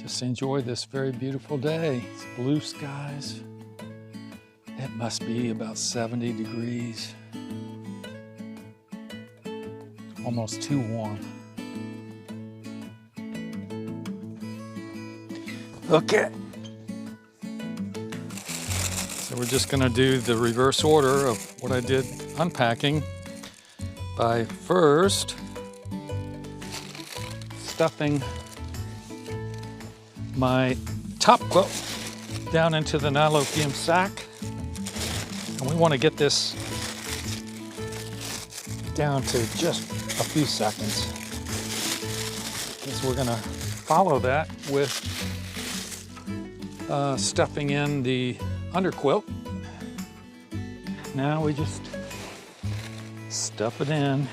Just enjoy this very beautiful day. It's blue skies. It must be about 70 degrees. Almost too warm. Okay. So we're just gonna do the reverse order of what I did unpacking by first stuffing my top quilt down into the nylopium sack. And we want to get this down to just a few seconds, because we're going to follow that with stuffing in the underquilt. Now we just stuff it in.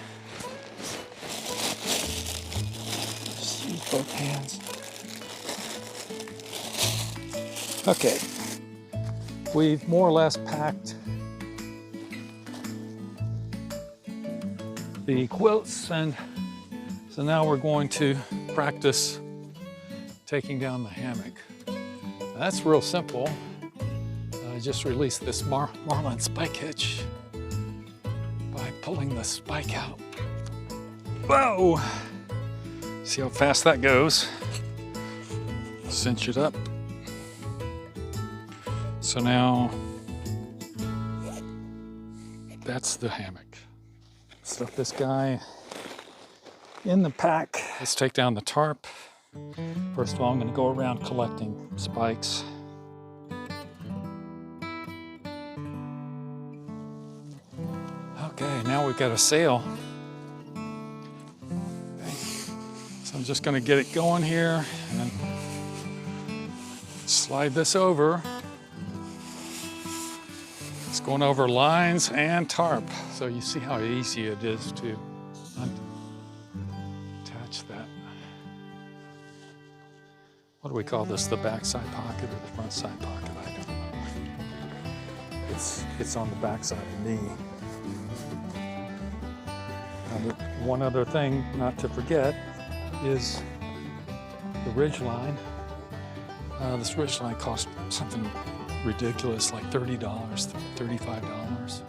Just use both hands. Okay, we've more or less packed the quilts, and so now we're going to practice taking down the hammock. That's real simple. I just released this Marlin spike hitch by pulling the spike out. Whoa! See how fast that goes. Cinch it up. So now that's the hammock. Stuff this guy in the pack. Let's take down the tarp. First of all, I'm going to go around collecting spikes. Okay, now we've got a sail. Okay. So I'm just going to get it going here and slide this over. It's going over lines and tarp, so you see how easy it is to attach that. What do we call this? The back side pocket or the front side pocket? I don't know. It's on the back side of the knee. One other thing not to forget is the ridge line. This ridge line cost something ridiculous, like $30, $35.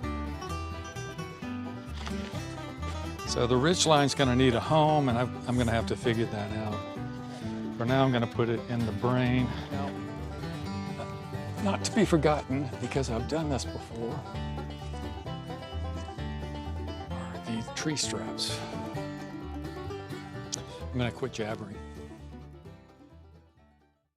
So the ridge line's gonna need a home, and I'm gonna have to figure that out. For now, I'm gonna put it in the brain. Now, not to be forgotten, because I've done this before, are the tree straps. I'm gonna quit jabbering.